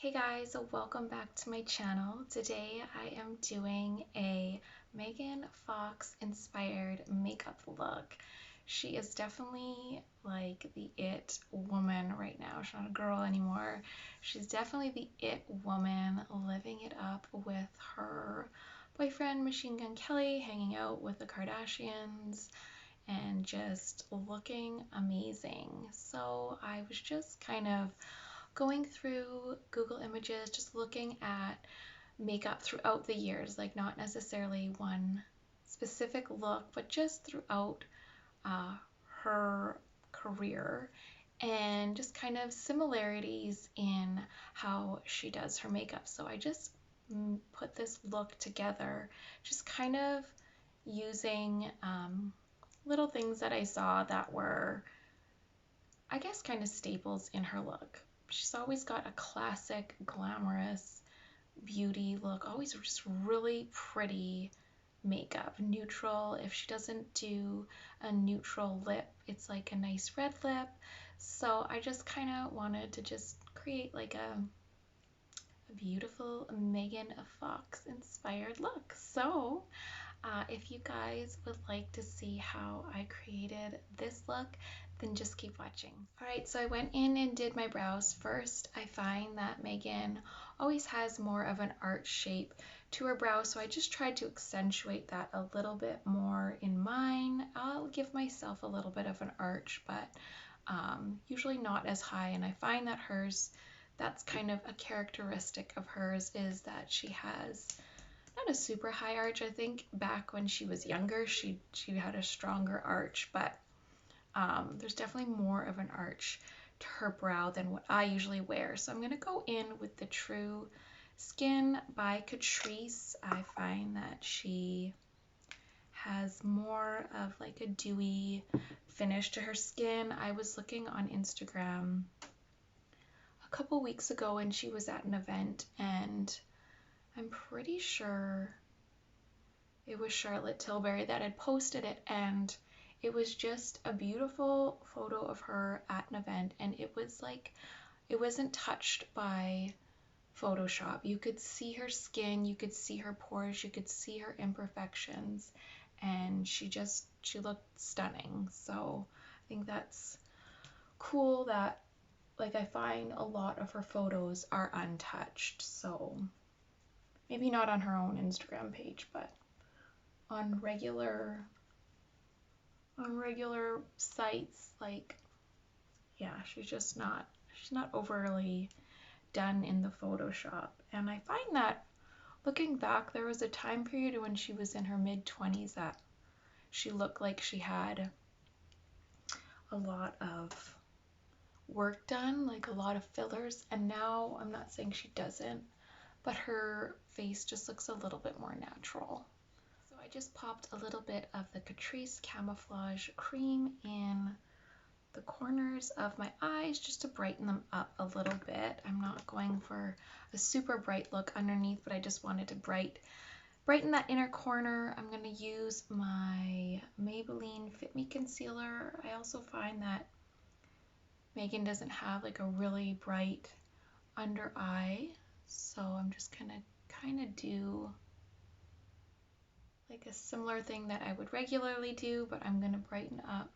Hey guys, welcome back to my channel. Today I am doing a Megan Fox inspired makeup look. She is definitely like the it woman right now. She's not a girl anymore. She's definitely the it woman, living it up with her boyfriend Machine Gun Kelly, hanging out with the Kardashians and just looking amazing. So I was just kind of going through Google Images, just looking at makeup throughout the years, like not necessarily one specific look, but just throughout uh, her career and just kind of similarities in how she does her makeup. So I just put this look together, just kind of using little things that I saw that were, I guess, kind of staples in her look. She's always got a classic, glamorous beauty look, always just really pretty makeup. Neutral. If she doesn't do a neutral lip, it's like a nice red lip. So I just kind of wanted to just create like a beautiful Megan Fox inspired look. So if you guys would like to see how I created this look, then just keep watching. Alright, so I went in and did my brows first. I find that Megan always has more of an arch shape to her brows, so I just tried to accentuate that a little bit more in mine. I'll give myself a little bit of an arch, but usually not as high, and I find that hers, that's kind of a characteristic of hers, is that she has not a super high arch. I think back when she was younger, she had a stronger arch, but there's definitely more of an arch to her brow than what I usually wear. So I'm going to go in with the True Skin by Catrice. I find that she has more of like a dewy finish to her skin. I was looking on Instagram a couple weeks ago and she was at an event, and I'm pretty sure it was Charlotte Tilbury that had posted it, and it was just a beautiful photo of her at an event, and it was like, it wasn't touched by Photoshop. You could see her skin, you could see her pores, you could see her imperfections, and she looked stunning. So I think that's cool that, like, I find a lot of her photos are untouched. So maybe not on her own Instagram page, but on regular sites, like, yeah, she's not overly done in the Photoshop. And I find that looking back, there was a time period when she was in her mid-20s that she looked like she had a lot of work done, like a lot of fillers, and now I'm not saying she doesn't, but her face just looks a little bit more natural. So I just popped a little bit of the Catrice Camouflage Cream in the corners of my eyes just to brighten them up a little bit. I'm not going for a super bright look underneath, but I just wanted to brighten that inner corner. I'm going to use my Maybelline Fit Me Concealer. I also find that Megan doesn't have like a really bright under eye, so I'm just going to kind of do like a similar thing that I would regularly do, but I'm going to brighten up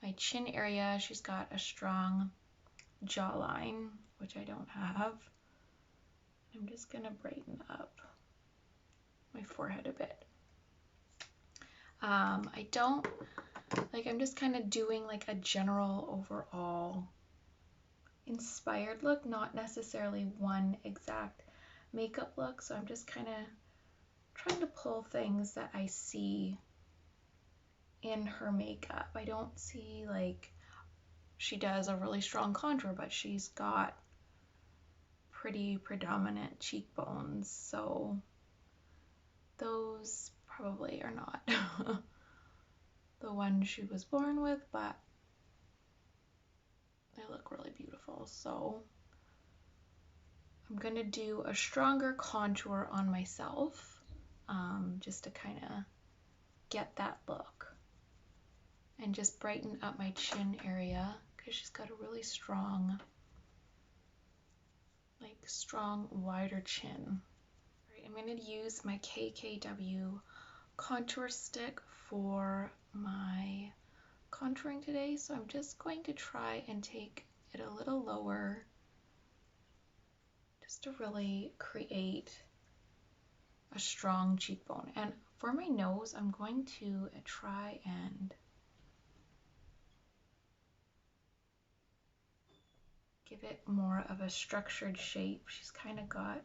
my chin area. She's got a strong jawline, which I don't have. I'm just going to brighten up my forehead a bit. I don't, like, I'm just kind of doing like a general overall inspired look, not necessarily one exact makeup look. So I'm just kind of trying to pull things that I see in her makeup. I don't see, like, she does a really strong contour, but she's got pretty predominant cheekbones, so those probably are not the one she was born with, but they look really beautiful. So I'm gonna do a stronger contour on myself, just to kind of get that look, and just brighten up my chin area because she's got a really strong like strong, wider chin. Right, I'm going to use my KKW contour stick for my contouring today, so I'm just going to try and take it a little lower just to really create a strong cheekbone. And for my nose, I'm going to try and give it more of a structured shape. She's got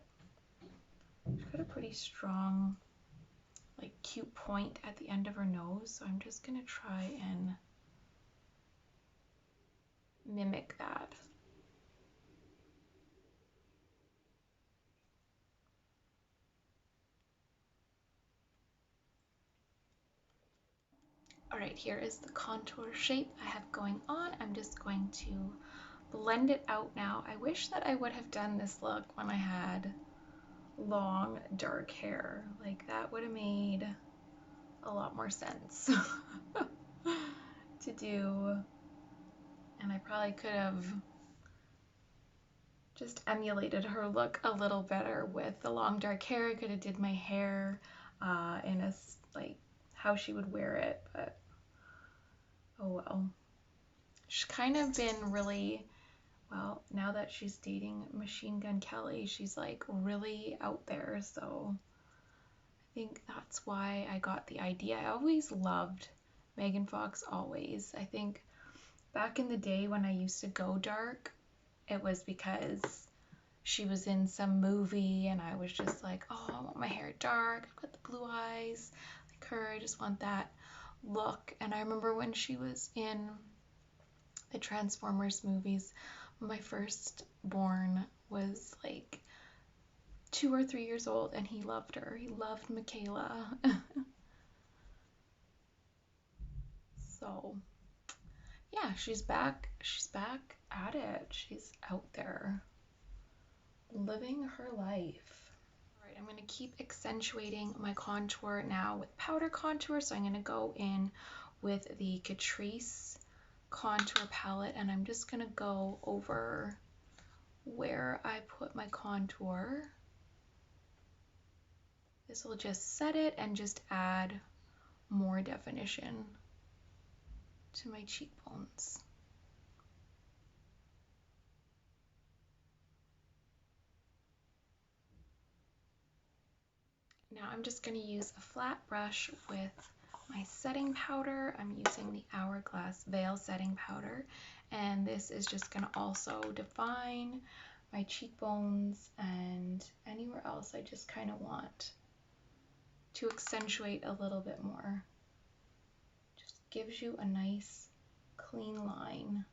a pretty strong, like, cute point at the end of her nose, so I'm just gonna try and mimic that. All right, here is the contour shape I have going on. I'm just going to blend it out now. I wish that I would have done this look when I had long, dark hair. Like, that would have made a lot more sense to do. And I probably could have just emulated her look a little better with the long, dark hair. I could have did my hair in a, like, how she would wear it, but oh well. She's kind of been really, well, now that she's dating Machine Gun Kelly, she's like really out there, so I think that's why I got the idea. I always loved Megan Fox, always. I think back in the day when I used to go dark, it was because she was in some movie and I was just like, oh, I want my hair dark, I've got the blue eyes like her, I just want that look. And I remember when she was in the Transformers movies, my firstborn was like 2 or 3 years old and he loved her. He loved Michaela. So yeah, she's back at it. She's out there living her life. All right, I'm going to keep accentuating my contour now with powder contour. So I'm going to go in with the Catrice contour palette and I'm just going to go over where I put my contour. This will just set it and just add more definition to my cheekbones. Now I'm just going to use a flat brush with my setting powder. I'm using the Hourglass Veil setting powder, and this is just going to also define my cheekbones and anywhere else I just kind of want to accentuate a little bit more. Just gives you a nice clean line.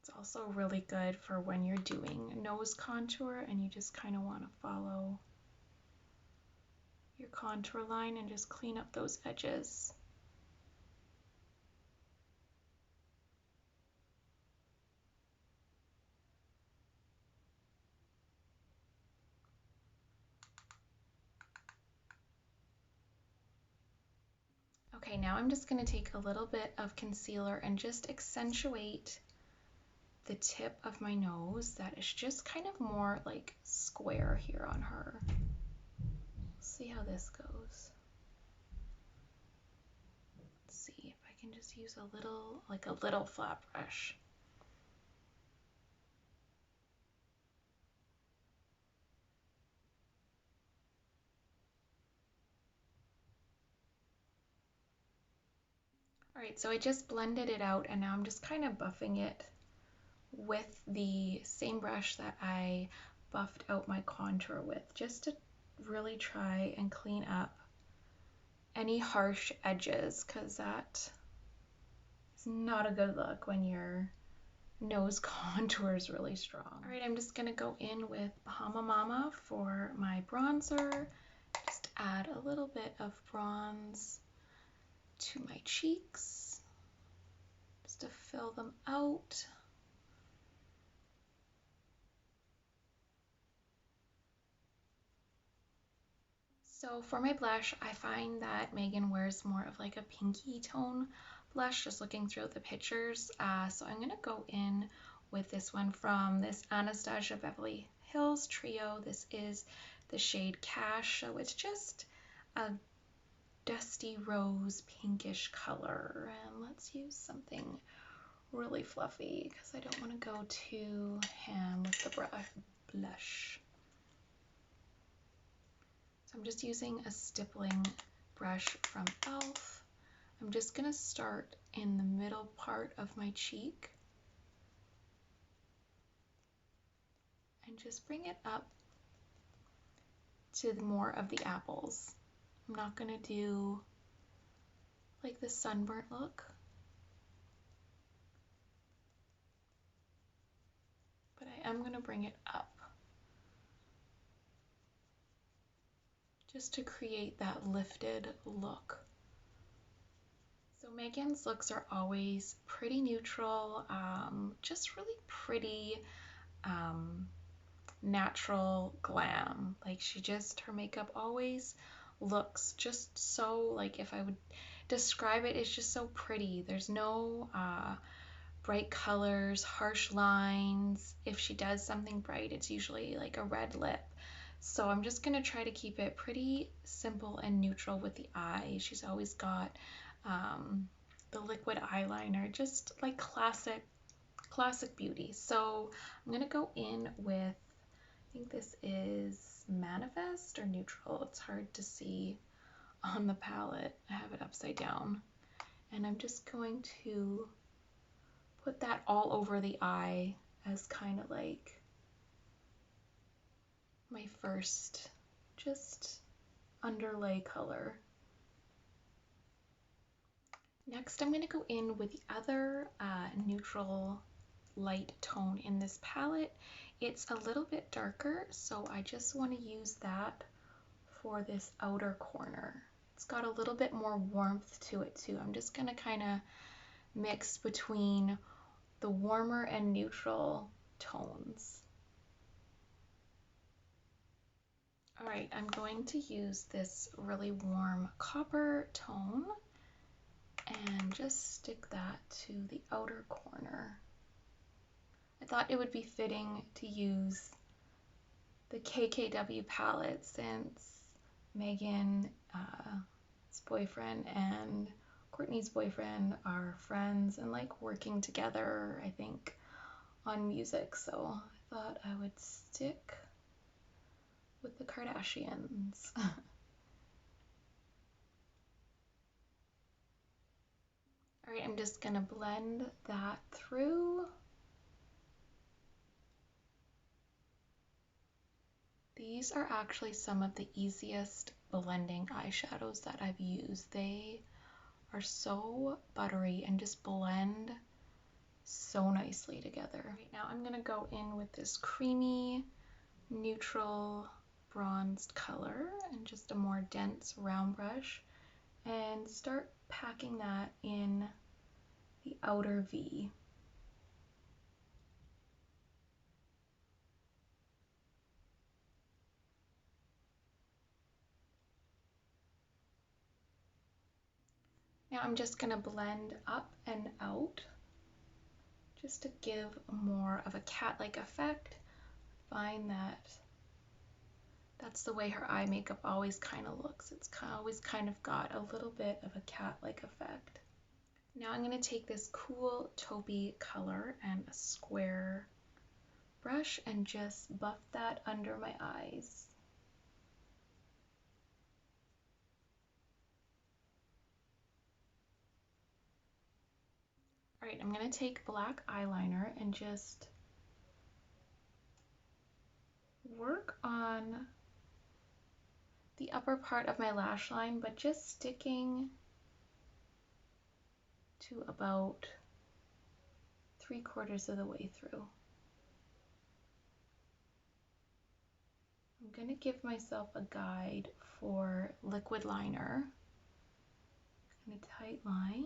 It's also really good for when you're doing nose contour and you just kind of want to follow your contour line and just clean up those edges. Okay, now I'm just going to take a little bit of concealer and just accentuate the tip of my nose that is just kind of more like square here on her. See how this goes. Let's see if I can just use a little flat brush. All right, so I just blended it out and now I'm just kind of buffing it with the same brush that I buffed out my contour with, just to really try and clean up any harsh edges, because that is not a good look when your nose contour is really strong. All right, I'm just gonna go in with Bahama Mama for my bronzer. Just add a little bit of bronze to my cheeks, just to fill them out. So for my blush, I find that Megan wears more of like a pinky tone blush, just looking through the pictures. So I'm going to go in with this one from this Anastasia Beverly Hills trio. This is the shade Cash, so it's just a dusty rose pinkish color. And let's use something really fluffy because I don't want to go too ham with the blush. So I'm just using a stippling brush from e.l.f. I'm just going to start in the middle part of my cheek and just bring it up to more of the apples. I'm not going to do like the sunburnt look, but I am going to bring it up just to create that lifted look. So Megan's looks are always pretty neutral, just really pretty, natural glam. Like her makeup always looks just so, like if I would describe it, it's just so pretty. There's no bright colors, harsh lines. If she does something bright, it's usually like a red lip. So I'm just gonna try to keep it pretty simple and neutral with the eyes. She's always got the liquid eyeliner, just like classic beauty. So I'm gonna go in with, I think this is Manifest or Neutral. It's hard to see on the palette. I have it upside down. And I'm just going to put that all over the eye as kind of like my first just underlay color. Next, I'm going to go in with the other neutral light tone in this palette. It's a little bit darker, so I just want to use that for this outer corner. It's got a little bit more warmth to it too. I'm just going to kind of mix between the warmer and neutral tones. All right, I'm going to use this really warm copper tone and just stick that to the outer corner. I thought it would be fitting to use the KKW palette since Megan's boyfriend and Courtney's boyfriend are friends and like working together, I think, on music. So I thought I would stick with the Kardashians. All right, I'm just gonna blend that through. These are actually some of the easiest blending eyeshadows that I've used. They are so buttery and just blend so nicely together. Right now I'm gonna go in with this creamy, neutral, bronzed color and just a more dense round brush and start packing that in the outer V. Now I'm just going to blend up and out just to give more of a cat-like effect. Find that that's the way her eye makeup always kind of looks. It's always kind of got a little bit of a cat-like effect. Now I'm going to take this cool taupey color and a square brush and just buff that under my eyes. All right, I'm going to take black eyeliner and just work on the upper part of my lash line, but just sticking to about 3/4 of the way through. I'm going to give myself a guide for liquid liner. And a tight line.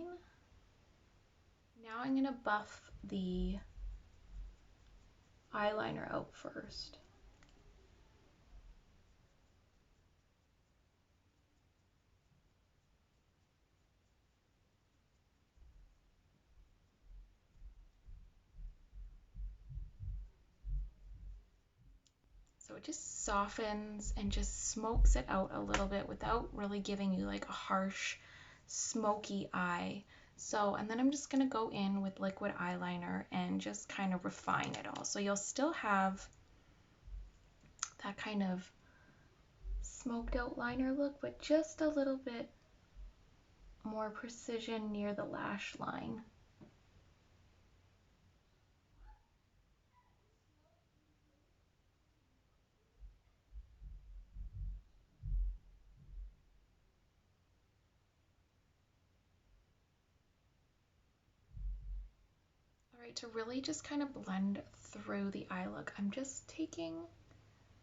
Now I'm going to buff the eyeliner out first. it just softens and just smokes it out a little bit without really giving you like a harsh, smoky eye. So, and then I'm just gonna go in with liquid eyeliner and just kind of refine it all. So you'll still have that kind of smoked out liner look, but just a little bit more precision near the lash line. All right, to really just kind of blend through the eye look, I'm just taking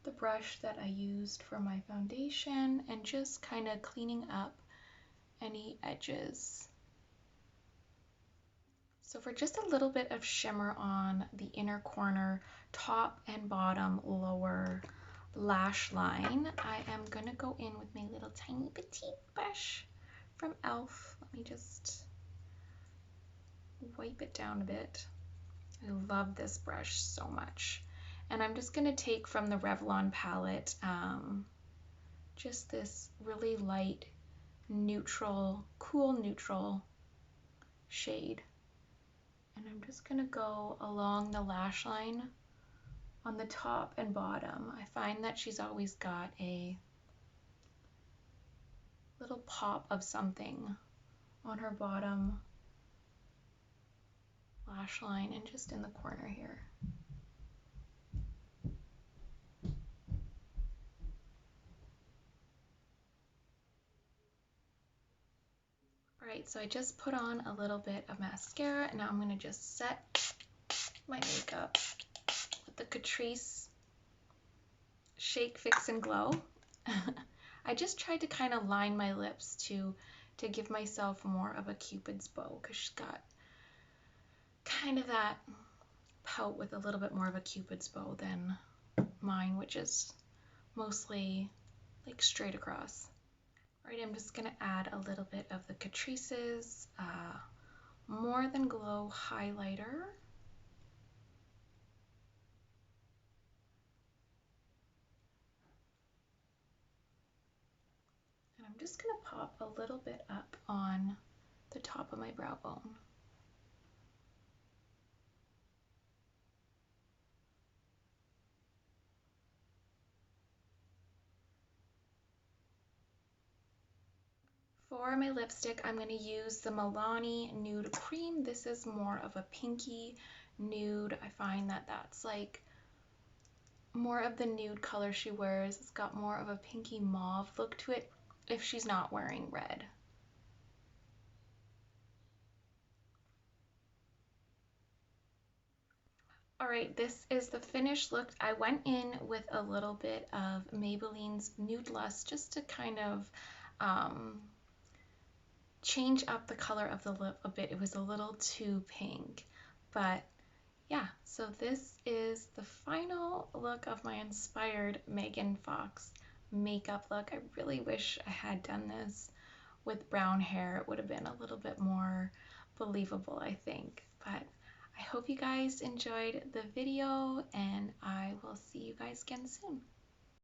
the brush that I used for my foundation and just kind of cleaning up any edges. So for just a little bit of shimmer on the inner corner, top and bottom lower lash line, I am gonna go in with my little tiny petite brush from e.l.f. Let me just wipe it down a bit. I love this brush so much. And I'm just gonna take from the Revlon palette just this really light neutral, cool neutral shade. And I'm just gonna go along the lash line on the top and bottom. I find that she's always got a little pop of something on her bottom lash line and just in the corner here. Alright, so I just put on a little bit of mascara, and now I'm going to just set my makeup with the Catrice Shake, Fix, and Glow. I just tried to kind of line my lips to give myself more of a Cupid's bow, because she's got kind of that pout with a little bit more of a Cupid's bow than mine, which is mostly like straight across. All right, I'm just gonna add a little bit of the Catrice's More Than Glow highlighter. And I'm just gonna pop a little bit up on the top of my brow bone. For my lipstick, I'm going to use the Milani Nude Cream. This is more of a pinky nude. I find that that's like more of the nude color she wears. It's got more of a pinky mauve look to it if she's not wearing red. All right, this is the finished look. I went in with a little bit of Maybelline's Nude Lust just to kind of change up the color of the lip a bit. It was a little too pink, but yeah, so this is the final look of my inspired Megan Fox makeup look. I really wish I had done this with brown hair. It would have been a little bit more believable, I think. But I hope you guys enjoyed the video, and I will see you guys again soon.